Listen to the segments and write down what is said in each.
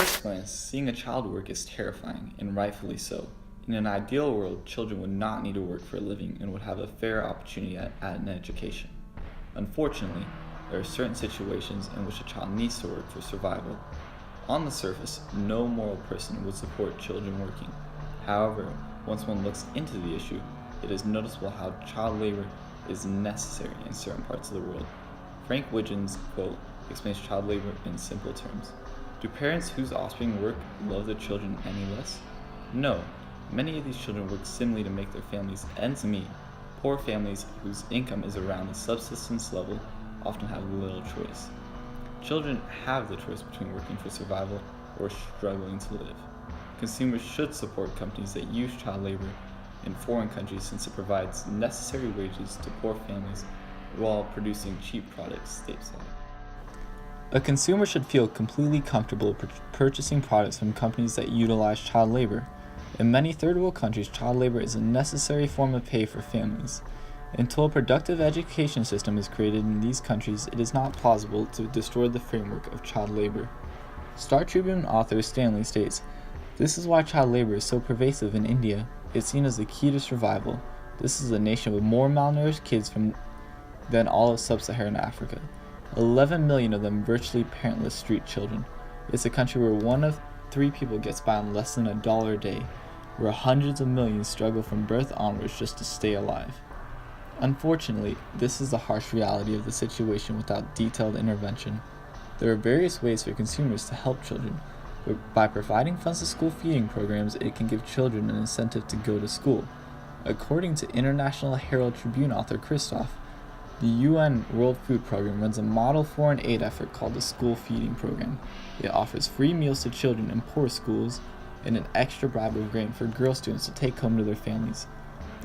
first glance, seeing a child work is terrifying, and rightfully so. In an ideal world, children would not need to work for a living and would have a fair opportunity at an education. Unfortunately, there are certain situations in which a child needs to work for survival. On the surface, no moral person would support children working. However, once one looks into the issue, it is noticeable how child labor is necessary in certain parts of the world. Frank Widgeon's quote explains child labor in simple terms. Do parents whose offspring work love their children any less? No. Many of these children work simply to make their families ends meet. Poor families whose income is around the subsistence level often have little choice. Children have the choice between working for survival or struggling to live. Consumers should support companies that use child labor in foreign countries since it provides necessary wages to poor families while producing cheap products stateside. A consumer should feel completely comfortable purchasing products from companies that utilize child labor. In many third world countries, child labor is a necessary form of pay for families. Until a productive education system is created in these countries, it is not plausible to destroy the framework of child labor. Star Tribune author Stanley states, "This is why child labor is so pervasive in India. It's seen as the key to survival. This is a nation with more malnourished kids than all of sub-Saharan Africa. 11 million of them virtually parentless street children. It's a country where 1 of 3 people gets by on less than $1 a day, where hundreds of millions struggle from birth onwards just to stay alive." Unfortunately, this is the harsh reality of the situation without detailed intervention. There are various ways for consumers to help children, but by providing funds to school feeding programs, it can give children an incentive to go to school. According to International Herald Tribune author Christopher, the UN World Food Program runs a model foreign aid effort called the School Feeding Program. It offers free meals to children in poor schools and an extra bribe of grain for girl students to take home to their families.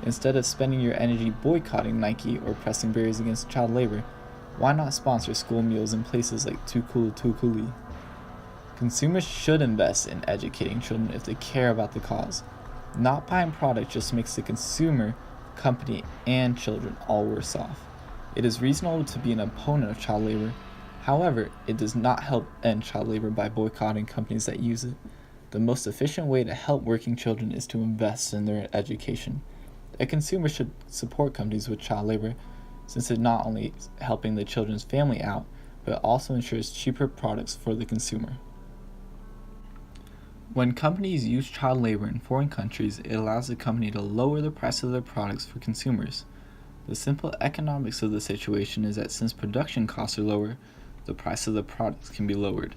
Instead of spending your energy boycotting Nike or pressing barriers against child labor, why not sponsor school meals in places like Tukuli? Consumers should invest in educating children if they care about the cause. Not buying product just makes the consumer, company, and children all worse off. It is reasonable to be an opponent of child labor. However, it does not help end child labor by boycotting companies that use it. The most efficient way to help working children is to invest in their education. A consumer should support companies with child labor, since it not only helping the children's family out, but also ensures cheaper products for the consumer. When companies use child labor in foreign countries, it allows the company to lower the price of their products for consumers. The simple economics of the situation is that since production costs are lower, the price of the products can be lowered.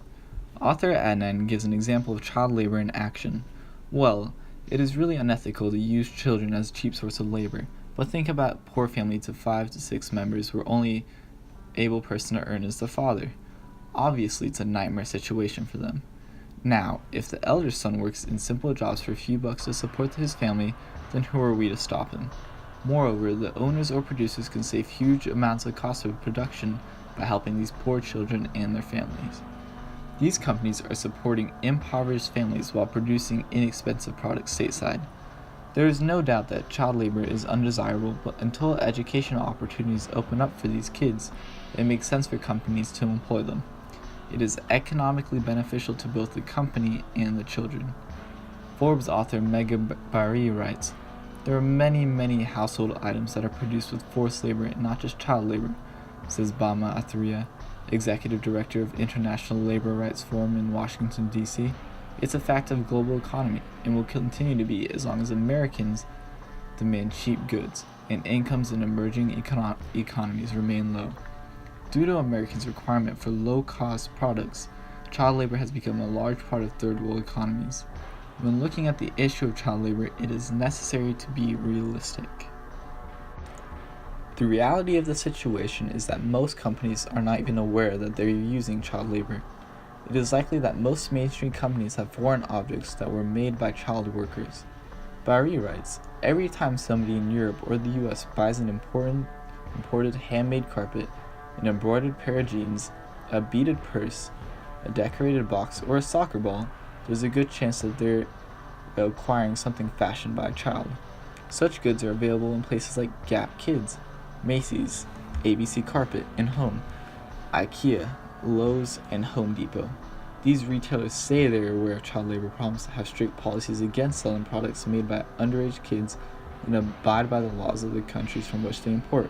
Author Adnan gives an example of child labor in action. Well, it is really unethical to use children as a cheap source of labor, but think about poor families of 5 to 6 members where only able person to earn is the father. Obviously, it's a nightmare situation for them. Now, if the elder son works in simple jobs for a few bucks to support his family, then who are we to stop him? Moreover, the owners or producers can save huge amounts of cost of production by helping these poor children and their families. These companies are supporting impoverished families while producing inexpensive products stateside. There is no doubt that child labor is undesirable, but until educational opportunities open up for these kids, it makes sense for companies to employ them. It is economically beneficial to both the company and the children. Forbes author Megha Bari writes, "There are many household items that are produced with forced labor and not just child labor," says Bama Athria, executive director of International Labor Rights Forum in Washington, D.C. It's a fact of global economy and will continue to be as long as Americans demand cheap goods and incomes in emerging economies remain low. Due to Americans' requirement for low-cost products, child labor has become a large part of third world economies. When looking at the issue of child labor, it is necessary to be realistic. The reality of the situation is that most companies are not even aware that they are using child labor. It is likely that most mainstream companies have foreign objects that were made by child workers. Bari writes, "Every time somebody in Europe or the US buys an imported handmade carpet, an embroidered pair of jeans, a beaded purse, a decorated box, or a soccer ball, there's a good chance that they're acquiring something fashioned by a child. Such goods are available in places like Gap Kids, Macy's, ABC Carpet and Home, IKEA, Lowe's, and Home Depot. These retailers say they are aware of child labor problems, have strict policies against selling products made by underage kids, and abide by the laws of the countries from which they import.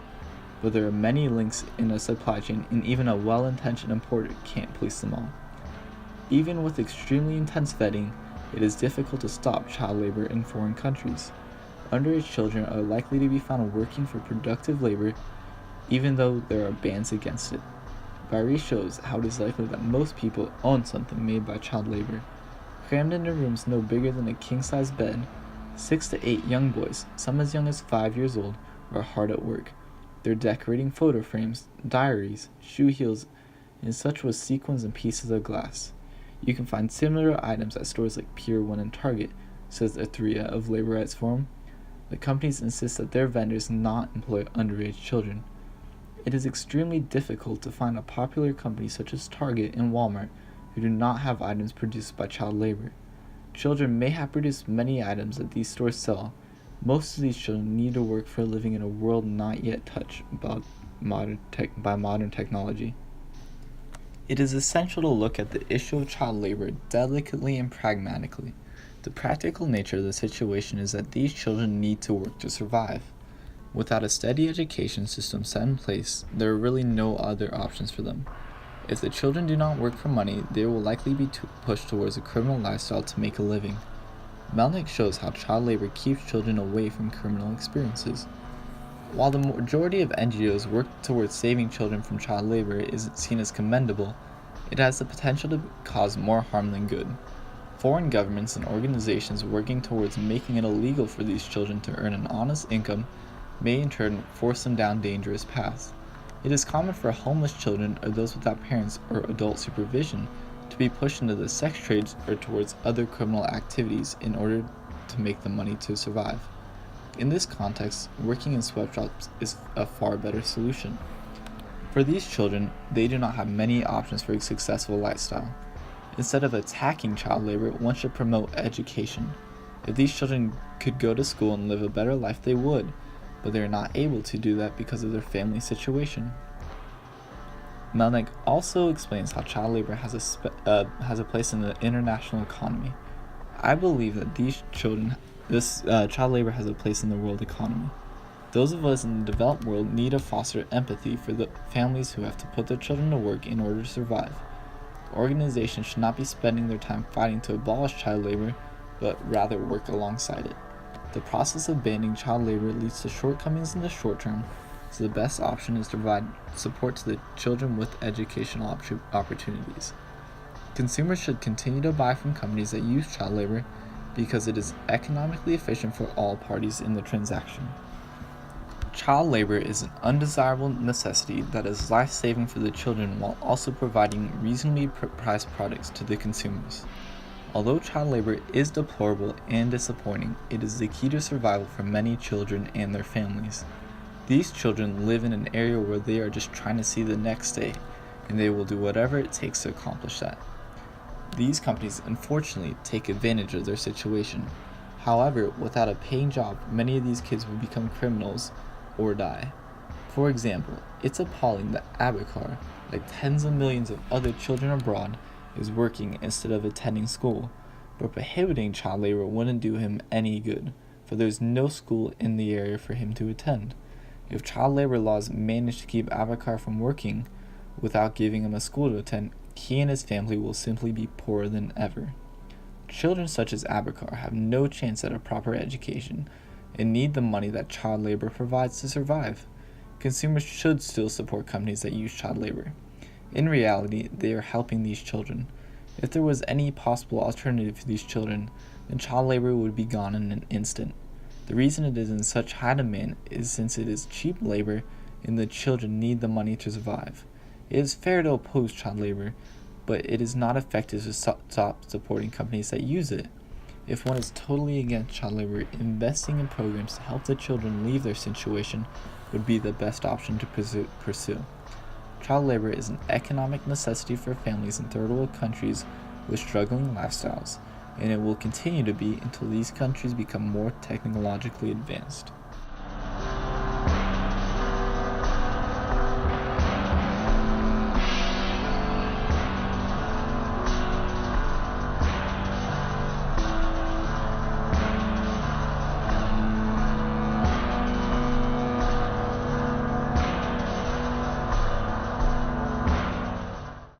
But there are many links in a supply chain, and even a well-intentioned importer can't police them all. Even with extremely intense vetting, it is difficult to stop child labor in foreign countries. Underage children are likely to be found working for productive labor, even though there are bans against it. Barry shows how it is likely that most people own something made by child labor. Crammed into rooms no bigger than a king-size bed, 6 to 8 young boys, some as young as 5 years old, are hard at work. They're decorating photo frames, diaries, shoe heels, and such with sequins and pieces of glass. You can find similar items at stores like Pier 1 and Target, says Athrea of Labor Rights Forum. The companies insist that their vendors not employ underage children. It is extremely difficult to find a popular company such as Target and Walmart who do not have items produced by child labor. Children may have produced many items that these stores sell. Most of these children need to work for a living in a world not yet touched by modern technology. It is essential to look at the issue of child labor delicately and pragmatically. The practical nature of the situation is that these children need to work to survive. Without a steady education system set in place, there are really no other options for them. If the children do not work for money, they will likely be pushed towards a criminal lifestyle to make a living. Melnick shows how child labor keeps children away from criminal experiences. While the majority of NGOs work towards saving children from child labor is seen as commendable, it has the potential to cause more harm than good. Foreign governments and organizations working towards making it illegal for these children to earn an honest income may in turn force them down dangerous paths. It is common for homeless children or those without parents or adult supervision to be pushed into the sex trades or towards other criminal activities in order to make the money to survive. In this context, working in sweatshops is a far better solution. For these children, they do not have many options for a successful lifestyle. Instead of attacking child labor, one should promote education. If these children could go to school and live a better life, they would, but they are not able to do that because of their family situation. Melnick also explains how child labor has a place in the international economy. I believe that child labor has a place in the world economy. Those of us in the developed world need to foster empathy for the families who have to put their children to work in order to survive. Organizations should not be spending their time fighting to abolish child labor, but rather work alongside it. The process of banning child labor leads to shortcomings in the short term, so the best option is to provide support to the children with educational opportunities. Consumers should continue to buy from companies that use child labor because it is economically efficient for all parties in the transaction. Child labor is an undesirable necessity that is life-saving for the children while also providing reasonably priced products to the consumers. Although child labor is deplorable and disappointing, it is the key to survival for many children and their families. These children live in an area where they are just trying to see the next day, and they will do whatever it takes to accomplish that. These companies unfortunately take advantage of their situation. However, without a paying job, many of these kids will become criminals or die. For example, it's appalling that Abakar, like tens of millions of other children abroad, is working instead of attending school, but prohibiting child labor wouldn't do him any good, for there's no school in the area for him to attend. If child labor laws manage to keep Abakar from working without giving him a school to attend, he and his family will simply be poorer than ever. Children such as Abakar have no chance at a proper education and need the money that child labor provides to survive. Consumers should still support companies that use child labor. In reality, they are helping these children. If there was any possible alternative for these children, then child labor would be gone in an instant. The reason it is in such high demand is since it is cheap labor and the children need the money to survive. It is fair to oppose child labor, but it is not effective to stop supporting companies that use it. If one is totally against child labor, investing in programs to help the children leave their situation would be the best option to pursue. Child labor is an economic necessity for families in third world countries with struggling lifestyles, and it will continue to be until these countries become more technologically advanced.